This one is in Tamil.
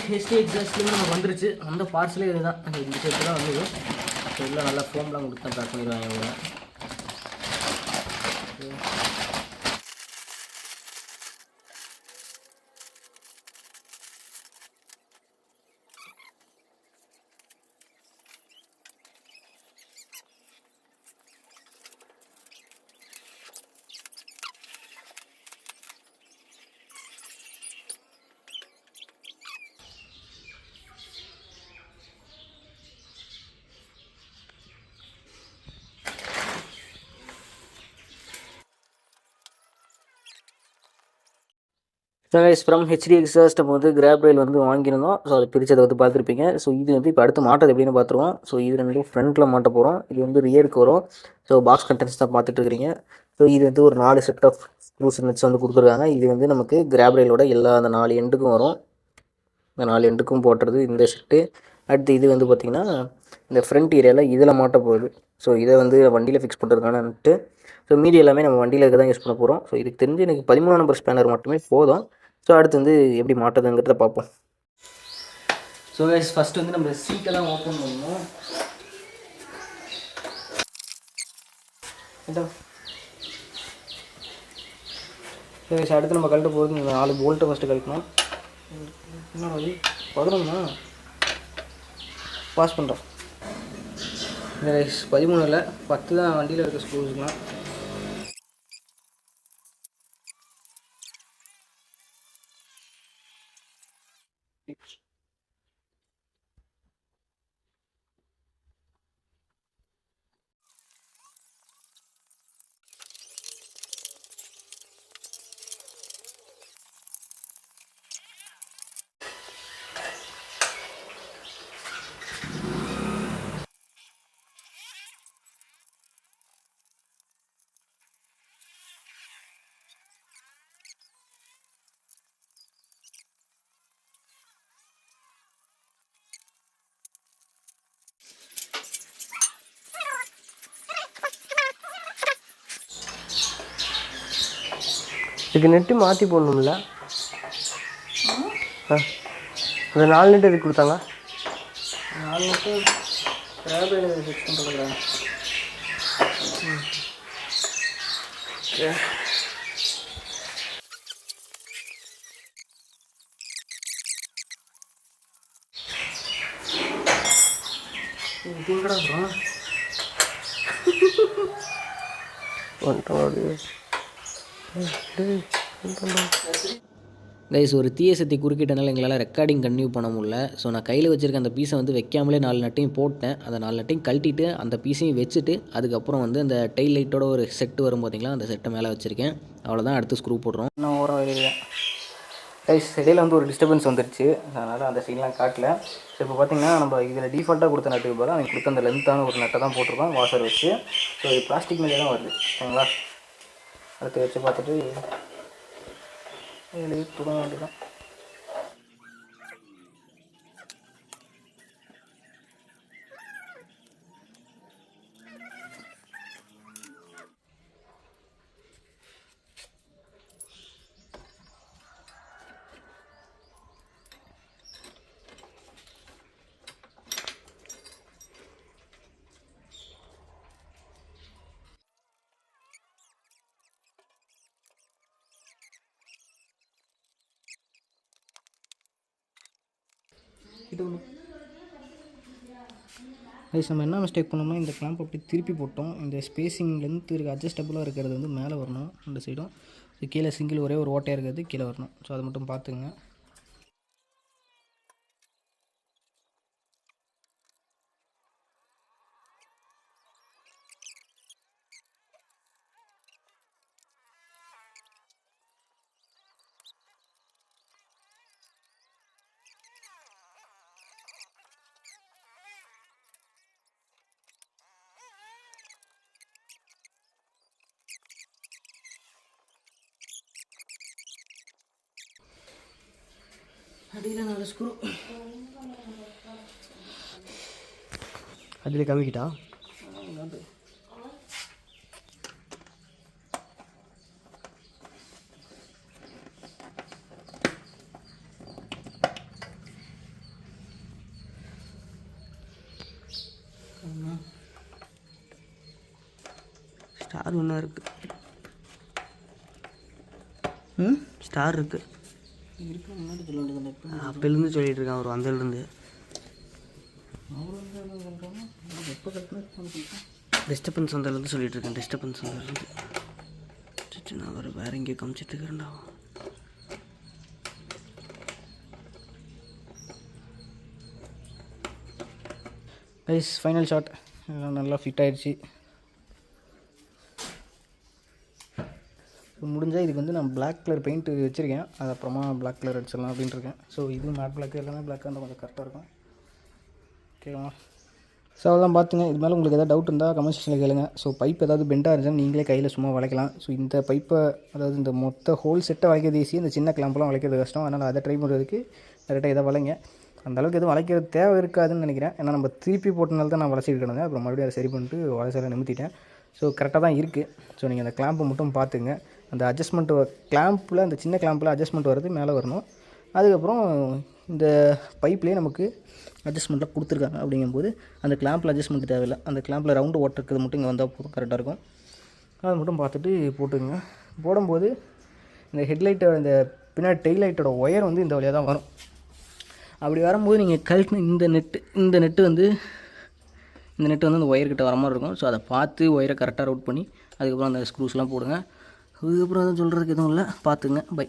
ஹெச்டி எக்ஸாஸ்ட்லேருந்து நமக்கு வந்துருச்சு. அந்த பார்சலே இது தான், இந்த ஷேப்பு தான் வந்தது. ஸோ இல்லை நல்லா ஃபோம்லாம் கொடுத்து தான் பேக் பண்ணிடுவாங்க இவங்க. So guys from HD exhaust நம்ம வந்து கிராப் ரயில் வந்து வாங்கியிருந்தோம். ஸோ அதை பிரிச்சதை வந்து பார்த்துருப்பீங்க. ஸோ இது வந்து இப்போ அடுத்து மாட்டது எப்படின்னு பார்த்துருவோம். ஸோ இது ரெண்டும் ஃப்ரண்ட்டில் மாட்ட போகிறோம். இது வந்து ரியருக்கு வரும். ஸோ பாக்ஸ் கண்டென்ட்ஸ் தான் பார்த்துட்டு இருக்கிறீங்க. ஸோ இது வந்து ஒரு 4 செட் ஆஃப் ஸ்க்ரூஸ் நட்ஸ் வந்து கொடுத்துருக்காங்க. இது வந்து நமக்கு கிராப் ரயிலோட எல்லா அந்த 4 எண்டுக்கும் வரும். இந்த 4 எண்டுக்கும் போட்டுறது இந்த செட்டு. அடுத்து இது வந்து பார்த்திங்கன்னா இந்த ஃப்ரண்ட் ஏரியாவில் இதில் மாட்ட போகுது. ஸோ இதை வந்து வண்டியில் ஃபிக்ஸ் பண்ணுறதுக்கான நட்டு. ஸோ மீதி எல்லாமே நம்ம வண்டியில் இருக்க தான் யூஸ் பண்ண போகிறோம். ஸோ இதுக்கு தெரிஞ்சு எனக்கு 13 நம்பர் ஸ்பேனர் மட்டுமே போதும். ஸோ அடுத்து வந்து எப்படி மாட்டுறதுங்கிறத பார்ப்போம். ஸோ கைஸ் ஃபஸ்ட்டு வந்து நம்ம சீட்டெல்லாம் ஓப்பன் பண்ணணும். ஸோ கைஸ் அடுத்து நம்ம கழட்ட போகிறது இந்த 4 போல்ட்டை ஃபஸ்ட்டு கழட்டணும். என்ன வழி 11 பாஸ் பண்ணுறோம். இந்த கைஸ் 13 இல்லை 10 தான் வண்டியில் இருக்க ஸ்க்ரூஸ்லாம். இதுக்கு நெட்டு மாற்றி போடணும்ல? அந்த 4 நெட்டு எதுக்கு கொடுத்தாங்க? 4 நெட்டு ரேபிள் ஃபிக்ஸ் பண்ணுறதுல. இதுங்கடா கைஸ் ஒரு தீய சக்தி குறுக்கிட்டனால எங்களால் ரெக்கார்டிங் கன்டினியூ பண்ண முடியல. ஸோ நான் கையில் வச்சுருக்க அந்த பீஸை வந்து வைக்காமலே 4 நட்டையும் போட்டேன். அந்த 4 நட்டையும் கழட்டிட்டு அந்த பீஸையும் வச்சுட்டு அதுக்கப்புறம் வந்து அந்த டெயில் லைட்டோட ஒரு செட்டு வரும் பார்த்தீங்களா, அந்த செட்டை மேலே வச்சுருக்கேன். அவ்வளோதான், அடுத்து ஸ்க்ரூ போடுறோம். நான் ஓரம் வெளியே கைஸ் இடையில வந்து ஒரு டிஸ்டர்பன்ஸ் வந்துருச்சு. அதனால் அந்த சீன்லாம் காட்டல. ஸோ இப்போ பார்த்தீங்கன்னா நம்ம இதில் டிஃபால்ட்டாக கொடுத்த நட்டுக்கு போல அவங்க கொடுத்த அந்த லென்த்தான ஒரு நட்டை தான் போட்டிருக்கோம் வாஷர் வச்சு. ஸோ இது பிளாஸ்டிக் மேலே தான் வருது சரிங்களா. அடுத்து வச்சு பார்த்துட்டு எழுதி தொடங்க வேண்டியதான். இது ஒன்று கைஸ் நம்ம என்ன மிஸ்டேக் பண்ணோம்னா இந்த கிளாம்ப் அப்படி திருப்பி போட்டோம். இந்த ஸ்பேஸிங் லென்த் இருக்குது அட்ஜஸ்டபுளாக இருக்கிறது வந்து மேலே வரணும். இந்த சைடும் கீழே சிங்கிள் ஒரே ஒரு ஓட்டையாக இருக்கிறது கீழே வரணும். ஸோ அதை மட்டும் பார்த்துங்க. அடியில் 4 ஸ்க்ரூ அதில் கம்மிக்கிட்டா ஸ்டார் ஒன்றா இருக்குது. ஸ்டார் இருக்குது. முன்னாடி சொல்ல வேண்டியது அப்போலேருந்து சொல்லிகிட்டு இருக்கான் ஒரு வந்ததுலேருந்து. டிஸ்டர்பன்ஸ் வந்ததுலேருந்து சொல்லிகிட்டு இருக்கேன். டிஸ்டர்பன்ஸ் வந்ததுலேருந்து நான் அவர் வேறு எங்கேயோ காமிச்சிட்டு இருக்கிறேன்டா. கைஸ் ஃபைனல் ஷாட் எல்லாம் நல்லா ஃபிட் ஆகிடுச்சு. முடிஞ்சால் இதுக்கு வந்து நான் பிளாக் கலர் பெயிண்ட்டு வச்சுருக்கேன். அது அப்புறமா பிளாக் கலர் அடிச்சிடலாம் அப்படின்ட்டு இருக்கேன். ஸோ இது மேட் பிளாக் எல்லாமே பிளாக் இருந்தால் கொஞ்சம் கரெக்டாக இருக்கும். ஓகேவா? ஸோ அதெல்லாம் பார்த்துங்க. இது மேலே உங்களுக்கு எதாவது டவுட் இருந்தால் கமெண்ட் செக்ஷனில் கேளுங்க. ஸோ பைப் ஏதாவது பெண்டாக இருந்துச்சுன்னா நீங்களே கையில் சும்மா வளைக்கலாம். ஸோ இந்த பைப்பை அதாவது இந்த மொத்த ஹோல் செட்டை வளைக்கிறது ஈஸி, இந்த சின்ன கிளாம்பெலாம் வளைக்கிறது கஷ்டம். அதனால் அதை ட்ரை பண்ணுறதுக்கு கரெக்டாக எதாவது வளைங்க. அந்தளவுக்கு எதுவும் வளைக்கிறது தேவை இருக்காதுன்னு நினைக்கிறேன். ஏன்னா நம்ம திருப்பி போட்டனால தான் நான் வளைச்சிட்டு கிடந்தேன். அப்புறம் மறுபடியும் அதை சரி பண்ணிட்டு வளைச்செல்லாம் நிமித்திட்டேன். ஸோ கரெக்டாக தான் இருக்குது. ஸோ நீங்கள் அந்த கிளாம்பை மட்டும் பார்த்துங்க. அந்த அட்ஜஸ்ட்மெண்ட்டு கிளாம்பில் அந்த சின்ன கிளாம்பில் அட்ஜஸ்ட்மெண்ட் வரது மேலே வரணும். அதுக்கப்புறம் இந்த பைப்லேயே நமக்கு அட்ஜஸ்ட்மெண்ட்லாம் கொடுத்துருக்காங்க. அப்படிங்கும்போது அந்த கிளாம்பில் அட்ஜஸ்ட்மெண்ட் தேவையில்லை. அந்த கிளாம்பில் ரவுண்டு ஓட்டுறது மட்டும் இங்கே வந்தால் போதும், கரெக்டாக இருக்கும். அதை மட்டும் பார்த்துட்டு போட்டுங்க. போடும்போது இந்த ஹெட்லைட்டோட இந்த பின்னாடி டெய்ல் லைட்டோட ஒயர் வந்து இந்த வழியாக தான் வரும். அப்படி வரும்போது நீங்கள் கழட்டின இந்த நெட்டு வந்து அந்த ஒயர்கிட்ட வர மாதிரி இருக்கும். ஸோ அதை பார்த்து ஒயரை கரெக்டாக ரவுட் பண்ணி அதுக்கப்புறம் அந்த ஸ்க்ரூஸ்லாம் போடுங்க. அதுக்கப்புறம் எதுவும் சொல்கிறதுக்கு எதுவும் இல்லை. பார்த்துங்க. பை.